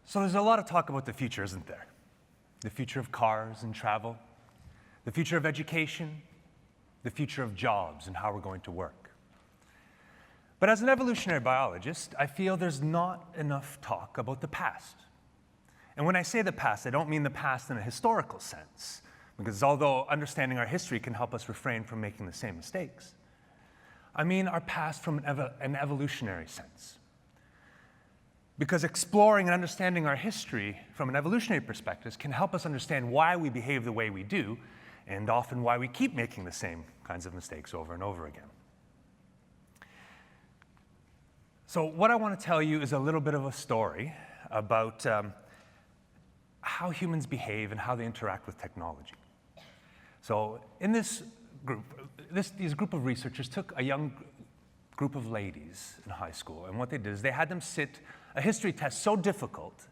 So there's a lot of talk about the future, isn't there? The future of cars and travel, the future of education, the future of jobs and how we're going to work. But as an evolutionary biologist, I feel there's not enough talk about the past. And when I say the past, I don't mean the past in a historical sense, because although understanding our history can help us refrain from making the same mistakes, I mean our past from an evolutionary sense. Because exploring and understanding our history from an evolutionary perspective can help us understand why we behave the way we do, and often why we keep making the same kinds of mistakes over and over again. So what I want to tell you is a little bit of a story about how humans behave and how they interact with technology. So in this group, these group of researchers took a young group of ladies in high school, and what they did is they had them sit a history test so difficult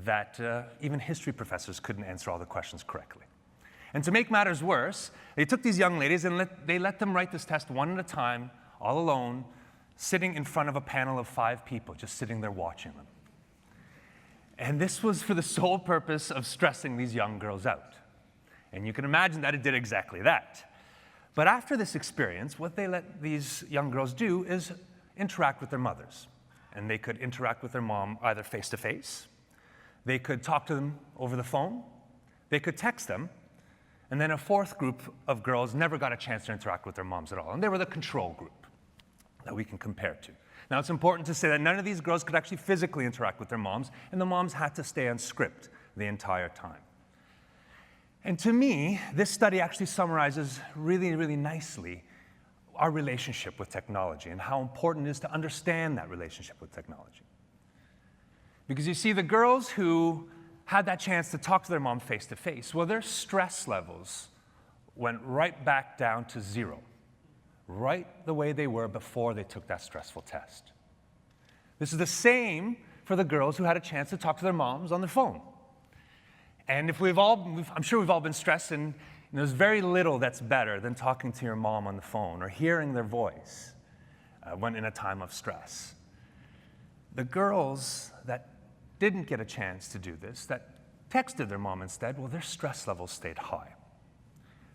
that even history professors couldn't answer all the questions correctly. And to make matters worse, they took these young ladies and they let them write this test one at a time, all alone, sitting in front of a panel of 5 people, just sitting there watching them. And this was for the sole purpose of stressing these young girls out. And you can imagine that it did exactly that. But after this experience, what they let these young girls do is interact with their mothers. And they could interact with their mom either face-to-face, they could talk to them over the phone, they could text them, and then a 4th group of girls never got a chance to interact with their moms at all. And they were the control group that we can compare to. Now, it's important to say that none of these girls could actually physically interact with their moms, and the moms had to stay on script the entire time. And to me, this study actually summarizes really, really nicely our relationship with technology and how important it is to understand that relationship with technology. Because you see, the girls who had that chance to talk to their mom face-to-face, well, their stress levels went right back down to 0, right the way they were before they took that stressful test. This is the same for the girls who had a chance to talk to their moms on their phone. And if I'm sure we've all been stressed, and there's very little that's better than talking to your mom on the phone or hearing their voice when in a time of stress. The girls that didn't get a chance to do this, that texted their mom instead, well, their stress levels stayed high.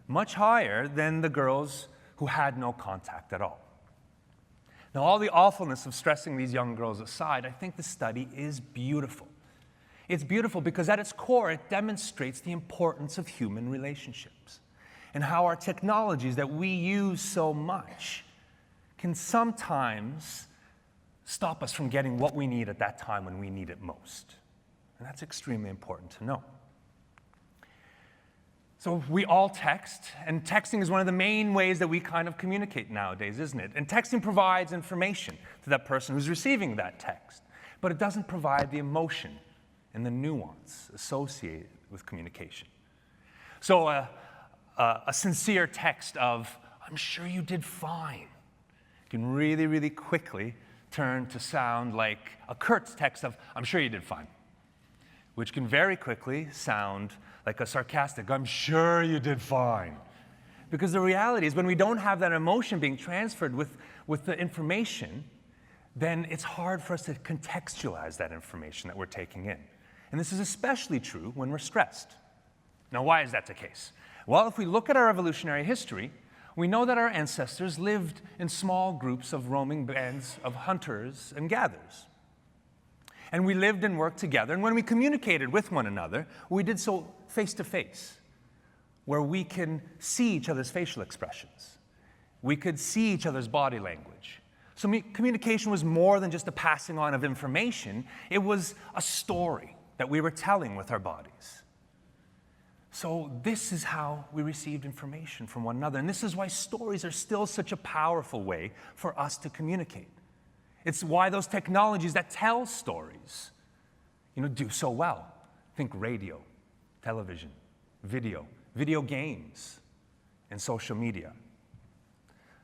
Much higher than the girls who had no contact at all. Now, all the awfulness of stressing these young girls aside, I think the study is beautiful. It's beautiful because at its core, it demonstrates the importance of human relationships and how our technologies that we use so much can sometimes stop us from getting what we need at that time when we need it most. And that's extremely important to know. So we all text, and texting is one of the main ways that we kind of communicate nowadays, isn't it? And texting provides information to that person who's receiving that text, but it doesn't provide the emotion and the nuance associated with communication. So a sincere text of, "I'm sure you did fine," can really, really quickly turn to sound like a curt text of, "I'm sure you did fine," which can very quickly sound like a sarcastic, "I'm sure you did fine." Because the reality is when we don't have that emotion being transferred with the information, then it's hard for us to contextualize that information that we're taking in. And this is especially true when we're stressed. Now, why is that the case? Well, if we look at our evolutionary history, we know that our ancestors lived in small groups of roaming bands of hunters and gatherers. And we lived and worked together, and when we communicated with one another, we did so face-to-face, where we can see each other's facial expressions. We could see each other's body language. So communication was more than just a passing on of information. It was a story that we were telling with our bodies. So this is how we received information from one another. And this is why stories are still such a powerful way for us to communicate. It's why those technologies that tell stories, do so well. Think radio, television, video games, and social media.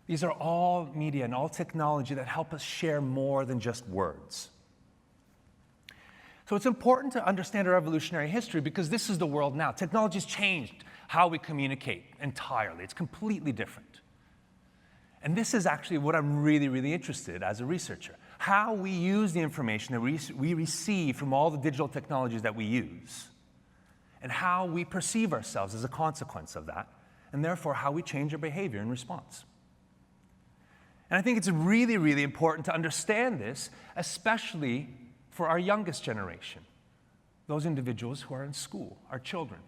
These are all media and all technology that help us share more than just words. So it's important to understand our evolutionary history because this is the world now. Technology has changed how we communicate entirely. It's completely different. And this is actually what I'm really, really interested in as a researcher. How we use the information that we receive from all the digital technologies that we use, and how we perceive ourselves as a consequence of that, and therefore how we change our behavior in response. And I think it's really, really important to understand this, especially for our youngest generation, those individuals who are in school, our children.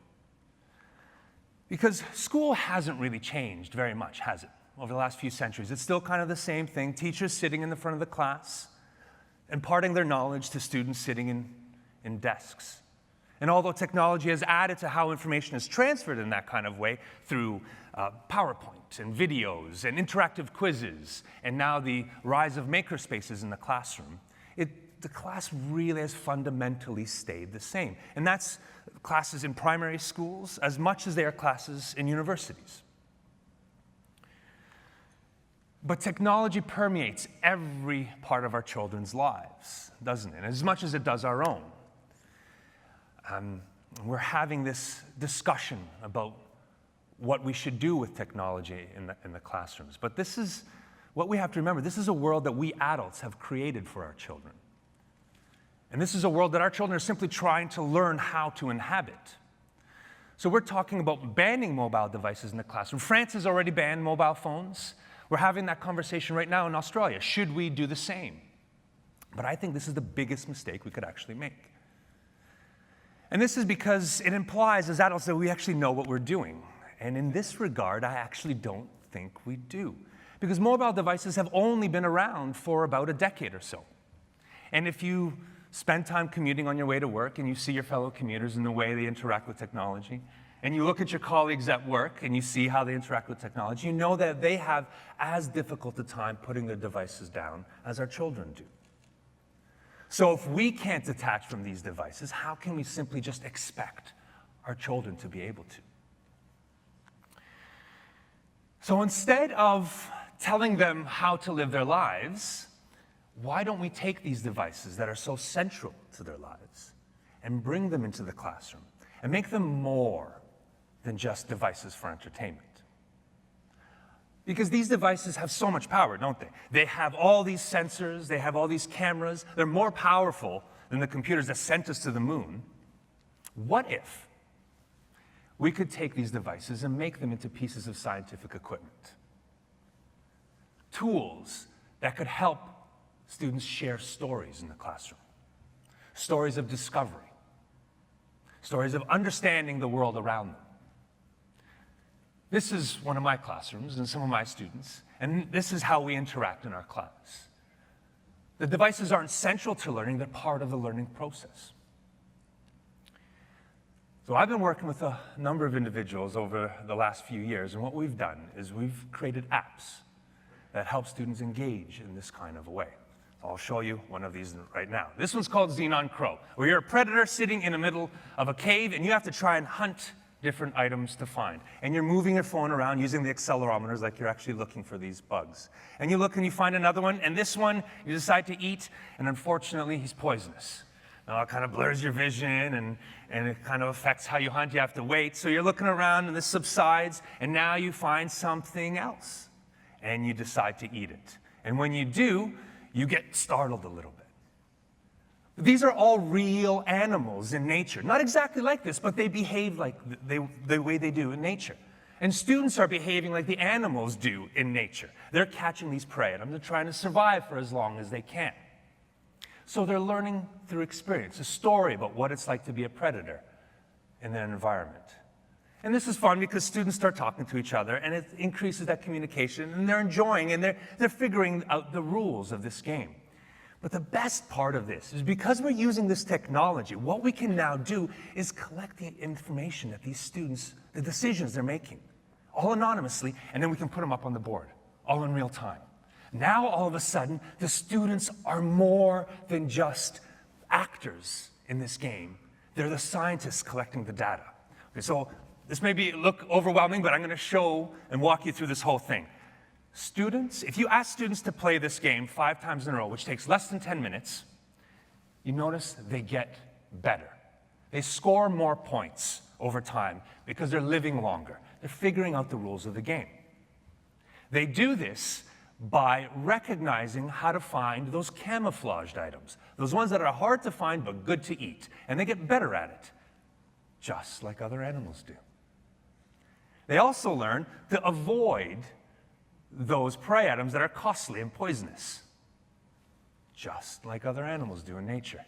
Because school hasn't really changed very much, has it? Over the last few centuries. It's still kind of the same thing. Teachers sitting in the front of the class, imparting their knowledge to students sitting in desks. And although technology has added to how information is transferred in that kind of way through PowerPoint and videos and interactive quizzes, and now the rise of makerspaces in the classroom, the class really has fundamentally stayed the same. And that's classes in primary schools as much as they are classes in universities. But technology permeates every part of our children's lives, doesn't it? As much as it does our own. We're having this discussion about what we should do with technology in the classrooms. But this is what we have to remember. This is a world that we adults have created for our children. And this is a world that our children are simply trying to learn how to inhabit. So we're talking about banning mobile devices in the classroom. France has already banned mobile phones. We're having that conversation right now in Australia. Should we do the same? But I think this is the biggest mistake we could actually make. And this is because it implies as adults that we actually know what we're doing. And in this regard, I actually don't think we do. Because mobile devices have only been around for about a decade or so. And if you spend time commuting on your way to work and you see your fellow commuters and the way they interact with technology, and you look at your colleagues at work and you see how they interact with technology, you know that they have as difficult a time putting their devices down as our children do. So if we can't detach from these devices, how can we simply just expect our children to be able to? So instead of telling them how to live their lives, why don't we take these devices that are so central to their lives and bring them into the classroom and make them more than just devices for entertainment? Because these devices have so much power, don't they? They have all these sensors, they have all these cameras. They're more powerful than the computers that sent us to the moon. What if we could take these devices and make them into pieces of scientific equipment? Tools that could help students share stories in the classroom. Stories of discovery. Stories of understanding the world around them. This is one of my classrooms and some of my students, and this is how we interact in our class. The devices aren't central to learning, they're part of the learning process. So I've been working with a number of individuals over the last few years, and what we've done is we've created apps that help students engage in this kind of a way. So I'll show you one of these right now. This one's called Xenon Chrome, where you're a predator sitting in the middle of a cave, and you have to try and hunt different items to find. And you're moving your phone around using the accelerometers like you're actually looking for these bugs. And you look and you find another one, and this one you decide to eat, and unfortunately he's poisonous. Now it kind of blurs your vision, and it kind of affects how you hunt. You have to wait. So you're looking around, and this subsides, and now you find something else, and you decide to eat it. And when you do, you get startled a little bit. These are all real animals in nature. Not exactly like this, but they behave like the way they do in nature. And students are behaving like the animals do in nature. They're catching these prey, and they're trying to survive for as long as they can. So they're learning through experience, a story about what it's like to be a predator in their environment. And this is fun because students start talking to each other, and it increases that communication, and they're enjoying, and they're figuring out the rules of this game. But the best part of this is because we're using this technology, what we can now do is collect the information that these students, the decisions they're making, all anonymously, and then we can put them up on the board, all in real time. Now, all of a sudden, the students are more than just actors in this game. They're the scientists collecting the data. Okay, so this may look overwhelming, but I'm going to show and walk you through this whole thing. Students, if you ask students to play this game 5 times in a row, which takes less than 10 minutes, you notice they get better. They score more points over time because they're living longer. They're figuring out the rules of the game. They do this by recognizing how to find those camouflaged items, those ones that are hard to find but good to eat, and they get better at it, just like other animals do. They also learn to avoid those prey items that are costly and poisonous, just like other animals do in nature.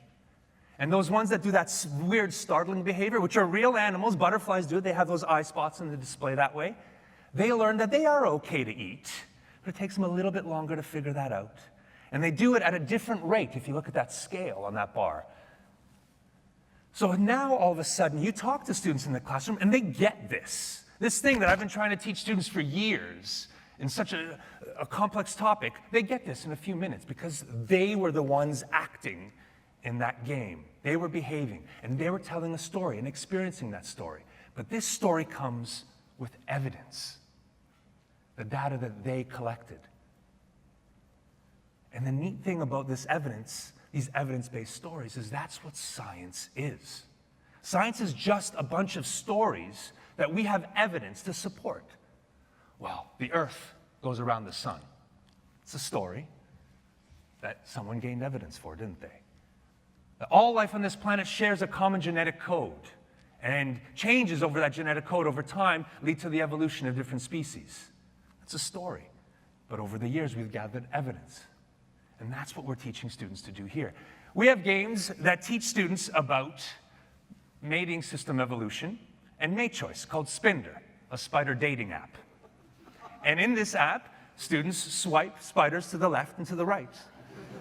And those ones that do that weird, startling behavior, which are real animals, butterflies do, they have those eye spots in the display that way, they learn that they are okay to eat, but it takes them a little bit longer to figure that out. And they do it at a different rate if you look at that scale on that bar. So now, all of a sudden, you talk to students in the classroom, and they get this. This thing that I've been trying to teach students for years in such a complex topic, they get this in a few minutes because they were the ones acting in that game. They were behaving, and they were telling a story and experiencing that story. But this story comes with evidence, the data that they collected. And the neat thing about this evidence, these evidence-based stories, is that's what science is. Science is just a bunch of stories that we have evidence to support. Well, the Earth goes around the sun. It's a story that someone gained evidence for, didn't they? That all life on this planet shares a common genetic code, and changes over that genetic code over time lead to the evolution of different species. It's a story. But over the years, we've gathered evidence. And that's what we're teaching students to do here. We have games that teach students about mating system evolution and mate choice, called Spinder, a spider dating app. And in this app, students swipe spiders to the left and to the right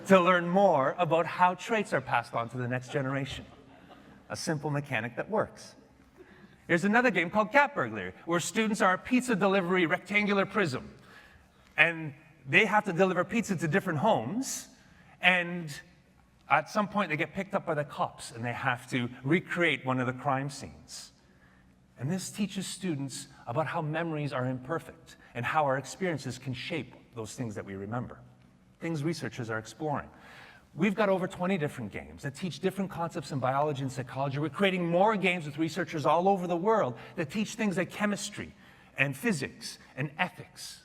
to learn more about how traits are passed on to the next generation. A simple mechanic that works. Here's another game called Cat Burglary, where students are a pizza delivery rectangular prism. And they have to deliver pizza to different homes, and at some point they get picked up by the cops, and they have to recreate one of the crime scenes. And this teaches students about how memories are imperfect, and how our experiences can shape those things that we remember. Things researchers are exploring. We've got over 20 different games that teach different concepts in biology and psychology. We're creating more games with researchers all over the world that teach things like chemistry and physics and ethics.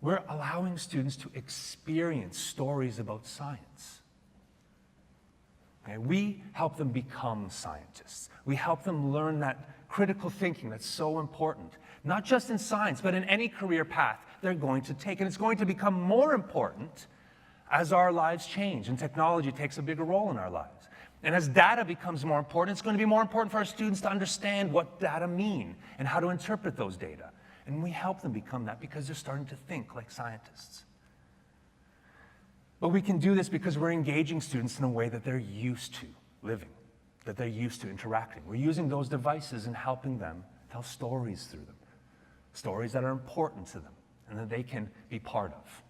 We're allowing students to experience stories about science. Okay? We help them become scientists. We help them learn that critical thinking that's so important, not just in science, but in any career path they're going to take. And it's going to become more important as our lives change and technology takes a bigger role in our lives. And as data becomes more important, it's going to be more important for our students to understand what data mean and how to interpret those data. And we help them become that because they're starting to think like scientists. But we can do this because we're engaging students in a way that they're used to living, that they're used to interacting. We're using those devices and helping them tell stories through them, stories that are important to them and that they can be part of.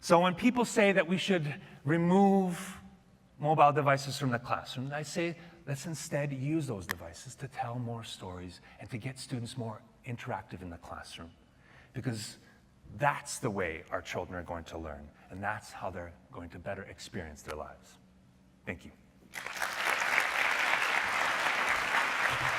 So when people say that we should remove mobile devices from the classroom, I say let's instead use those devices to tell more stories and to get students more interactive in the classroom, because that's the way our children are going to learn, and that's how they're going to better experience their lives. Thank you.